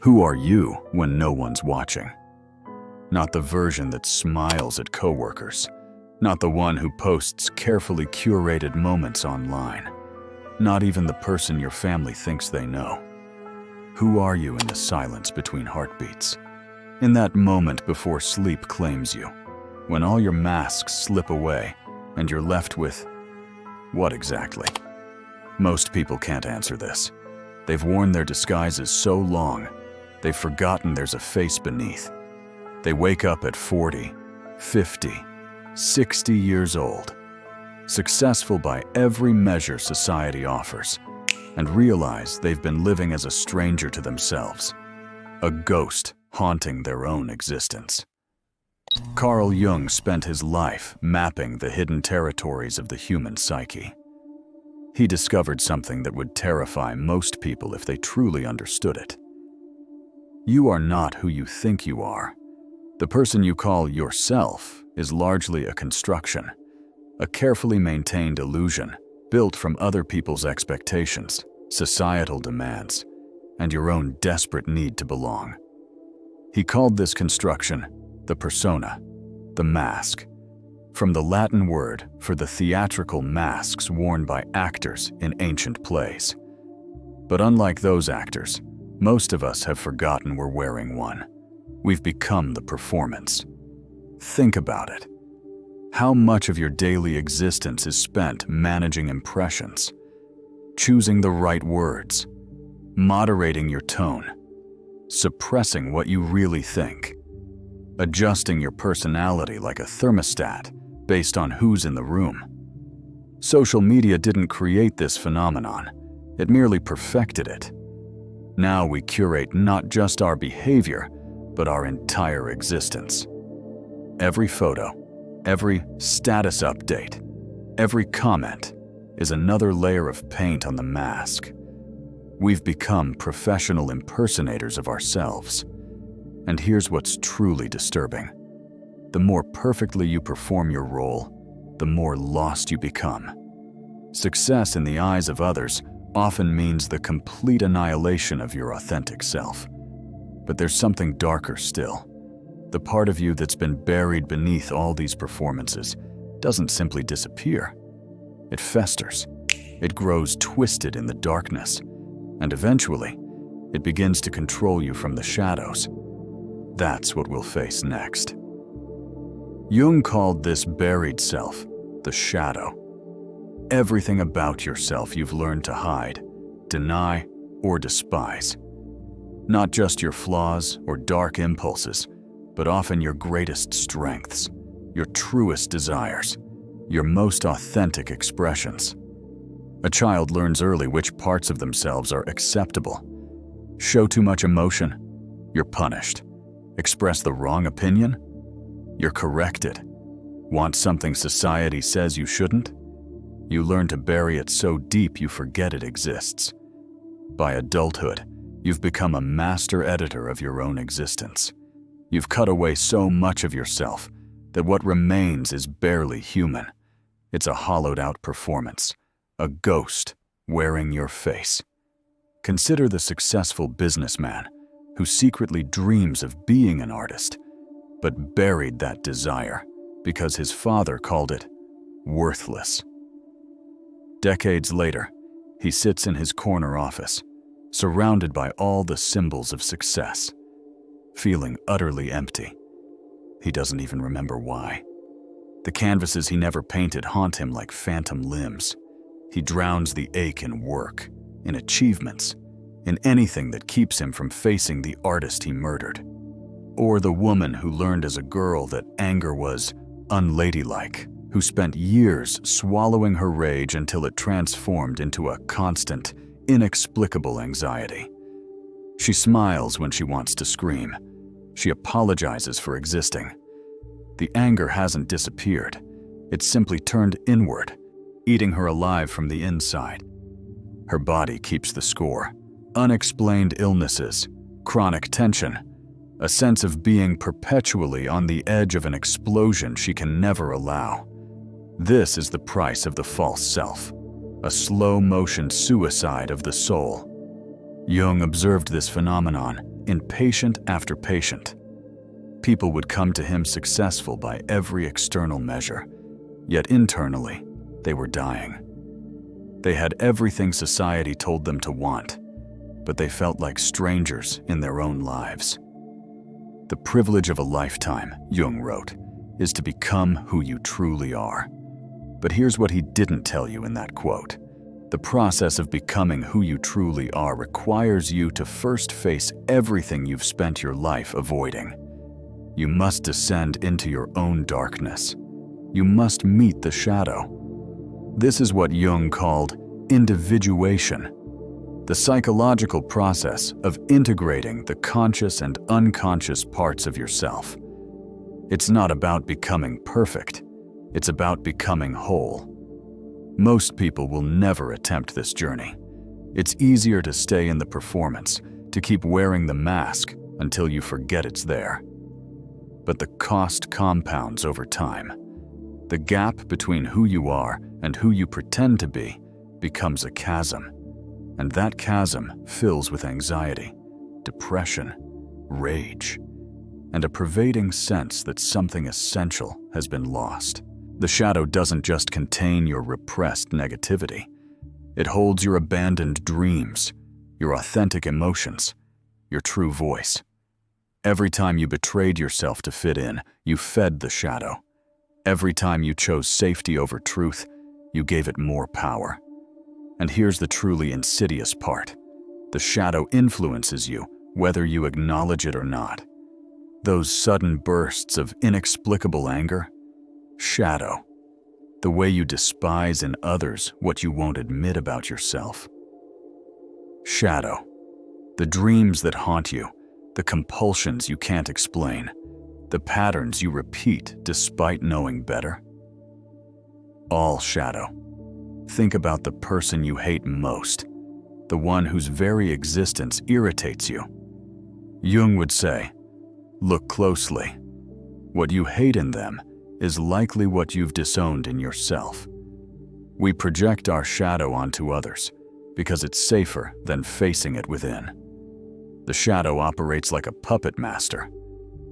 Who are you when no one's watching? Not the version that smiles at coworkers, not the one who posts carefully curated moments online, not even the person your family thinks they know. Who are you in the silence between heartbeats? In that moment before sleep claims you, when all your masks slip away and you're left with what exactly? Most people can't answer this. They've worn their disguises so long, they've forgotten there's a face beneath. They wake up at 40, 50, 60 years old, successful by every measure society offers, and realize they've been living as a stranger to themselves, a ghost haunting their own existence. Carl Jung spent his life mapping the hidden territories of the human psyche. He discovered something that would terrify most people if they truly understood it. You are not who you think you are. The person you call yourself is largely a construction, a carefully maintained illusion built from other people's expectations, societal demands, and your own desperate need to belong. He called this construction the persona, the mask, from the Latin word for the theatrical masks worn by actors in ancient plays. But unlike those actors, most of us have forgotten we're wearing one. We've become the performance. Think about it. How much of your daily existence is spent managing impressions, choosing the right words, moderating your tone, suppressing what you really think, adjusting your personality like a thermostat based on who's in the room? Social media didn't create this phenomenon, it merely perfected it. Now we curate not just our behavior, but our entire existence. Every photo, every status update, every comment is another layer of paint on the mask. We've become professional impersonators of ourselves. And here's what's truly disturbing. The more perfectly you perform your role, the more lost you become. Success in the eyes of others often means the complete annihilation of your authentic self. But there's something darker still. The part of you that's been buried beneath all these performances doesn't simply disappear. It festers. It grows twisted in the darkness. And eventually, it begins to control you from the shadows. That's what we'll face next. Jung called this buried self the shadow. Everything about yourself you've learned to hide, deny, or despise. Not just your flaws or dark impulses, but often your greatest strengths, your truest desires, your most authentic expressions. A child learns early which parts of themselves are acceptable. Show too much emotion, you're punished. Express the wrong opinion, you're corrected. Want something society says you shouldn't? You learn to bury it so deep you forget it exists. By adulthood, you've become a master editor of your own existence. You've cut away so much of yourself that what remains is barely human. It's a hollowed-out performance, a ghost wearing your face. Consider the successful businessman who secretly dreams of being an artist, but buried that desire because his father called it worthless. Decades later, he sits in his corner office, surrounded by all the symbols of success, feeling utterly empty. He doesn't even remember why. The canvases he never painted haunt him like phantom limbs. He drowns the ache in work, in achievements, in anything that keeps him from facing the artist he murdered. Or the woman who learned as a girl that anger was unladylike, who spent years swallowing her rage until it transformed into a constant, inexplicable anxiety. She smiles when she wants to scream. She apologizes for existing. The anger hasn't disappeared. It's simply turned inward, eating her alive from the inside. Her body keeps the score. Unexplained illnesses, chronic tension, a sense of being perpetually on the edge of an explosion she can never allow. This is the price of the false self, a slow-motion suicide of the soul. Jung observed this phenomenon in patient after patient. People would come to him successful by every external measure, yet internally, they were dying. They had everything society told them to want, but they felt like strangers in their own lives. The privilege of a lifetime, Jung wrote, is to become who you truly are. But here's what he didn't tell you in that quote. The process of becoming who you truly are requires you to first face everything you've spent your life avoiding. You must descend into your own darkness. You must meet the shadow. This is what Jung called individuation, the psychological process of integrating the conscious and unconscious parts of yourself. It's not about becoming perfect, it's about becoming whole. Most people will never attempt this journey. It's easier to stay in the performance, to keep wearing the mask until you forget it's there. But the cost compounds over time. The gap between who you are and who you pretend to be becomes a chasm, and that chasm fills with anxiety, depression, rage, and a pervading sense that something essential has been lost. The shadow doesn't just contain your repressed negativity. It holds your abandoned dreams, your authentic emotions, your true voice. Every time you betrayed yourself to fit in, you fed the shadow. Every time you chose safety over truth, you gave it more power. And here's the truly insidious part. The shadow influences you, whether you acknowledge it or not. Those sudden bursts of inexplicable anger? Shadow. The way you despise in others what you won't admit about yourself. Shadow. The dreams that haunt you, the compulsions you can't explain, the patterns you repeat despite knowing better. All shadow. Think about the person you hate most, the one whose very existence irritates you. Jung would say, look closely. What you hate in them is likely what you've disowned in yourself. We project our shadow onto others because it's safer than facing it within. The shadow operates like a puppet master,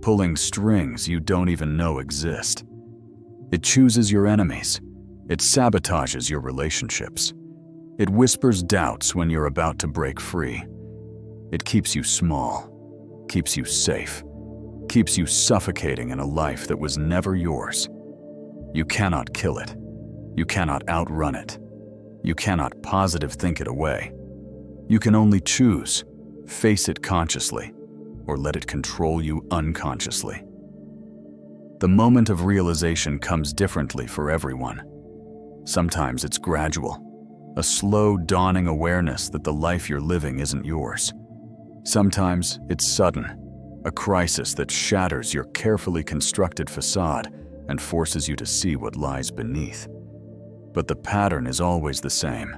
pulling strings you don't even know exist. It chooses your enemies. It sabotages your relationships. It whispers doubts when you're about to break free. It keeps you small, keeps you safe, keeps you suffocating in a life that was never yours. You cannot kill it. You cannot outrun it. You cannot positive think it away. You can only choose, face it consciously, or let it control you unconsciously. The moment of realization comes differently for everyone. Sometimes it's gradual, a slow dawning awareness that the life you're living isn't yours. Sometimes it's sudden, a crisis that shatters your carefully constructed facade and forces you to see what lies beneath. But the pattern is always the same.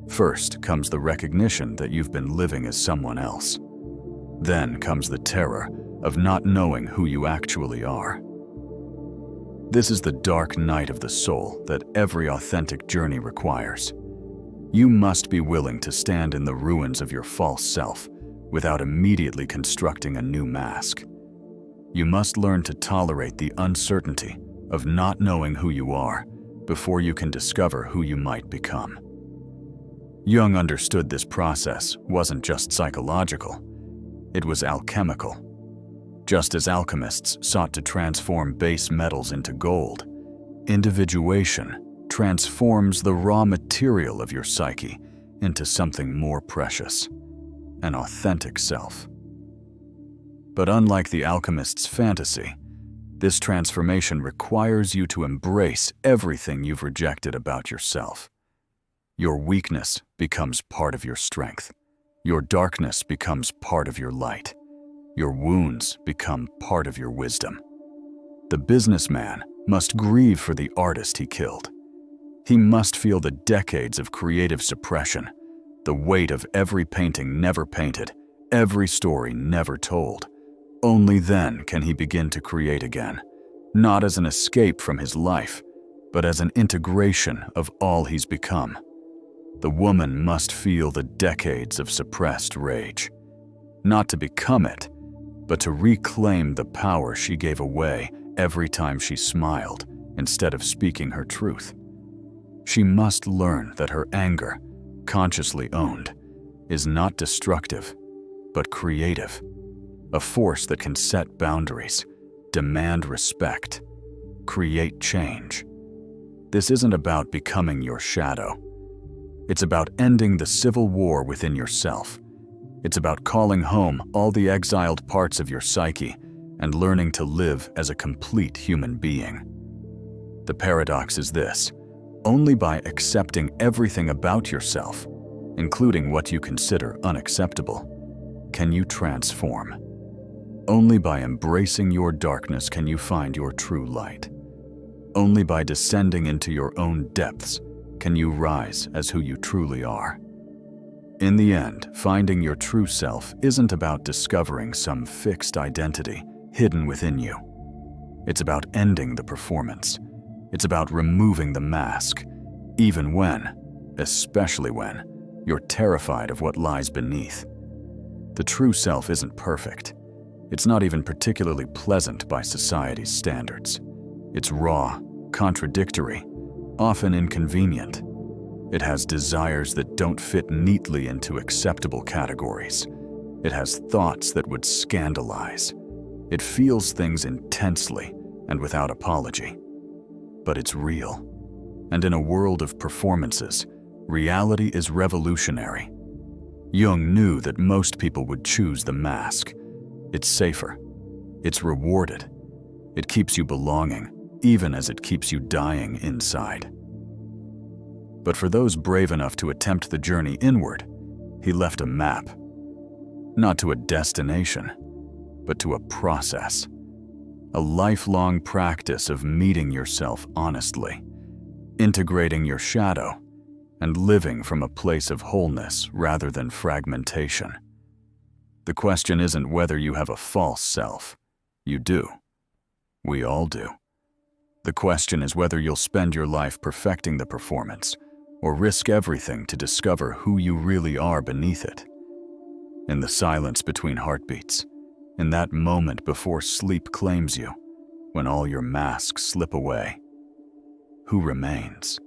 First comes the recognition that you've been living as someone else. Then comes the terror of not knowing who you actually are. This is the dark night of the soul that every authentic journey requires. You must be willing to stand in the ruins of your false self without immediately constructing a new mask. You must learn to tolerate the uncertainty of not knowing who you are before you can discover who you might become. Jung understood this process wasn't just psychological, it was alchemical. Just as alchemists sought to transform base metals into gold, individuation transforms the raw material of your psyche into something more precious, an authentic self. But unlike the alchemist's fantasy, this transformation requires you to embrace everything you've rejected about yourself. Your weakness becomes part of your strength. Your darkness becomes part of your light. Your wounds become part of your wisdom. The businessman must grieve for the artist he killed. He must feel the decades of creative suppression, the weight of every painting never painted, every story never told. Only then can he begin to create again, not as an escape from his life, but as an integration of all he's become. The woman must feel the decades of suppressed rage. not to become it, but to reclaim the power she gave away every time she smiled instead of speaking her truth. She must learn that her anger, consciously owned, is not destructive, but creative, a force that can set boundaries, demand respect, create change. This isn't about becoming your shadow. It's about ending the civil war within yourself. It's about calling home all the exiled parts of your psyche and learning to live as a complete human being. The paradox is this: only by accepting everything about yourself, including what you consider unacceptable, can you transform. Only by embracing your darkness can you find your true light. Only by descending into your own depths can you rise as who you truly are. In the end, finding your true self isn't about discovering some fixed identity hidden within you. It's about ending the performance. It's about removing the mask, even when, especially when, you're terrified of what lies beneath. The true self isn't perfect. It's not even particularly pleasant by society's standards. It's raw, contradictory, often inconvenient. It has desires that don't fit neatly into acceptable categories. It has thoughts that would scandalize. It feels things intensely and without apology. But it's real. And in a world of performances, reality is revolutionary. Jung knew that most people would choose the mask. It's safer. It's rewarded. It keeps you belonging, even as it keeps you dying inside. But for those brave enough to attempt the journey inward, he left a map. Not to a destination, but to a process. A lifelong practice of meeting yourself honestly, integrating your shadow, and living from a place of wholeness rather than fragmentation. The question isn't whether you have a false self. You do. We all do. The question is whether you'll spend your life perfecting the performance or risk everything to discover who you really are beneath it. In the silence between heartbeats, in that moment before sleep claims you, when all your masks slip away, who remains?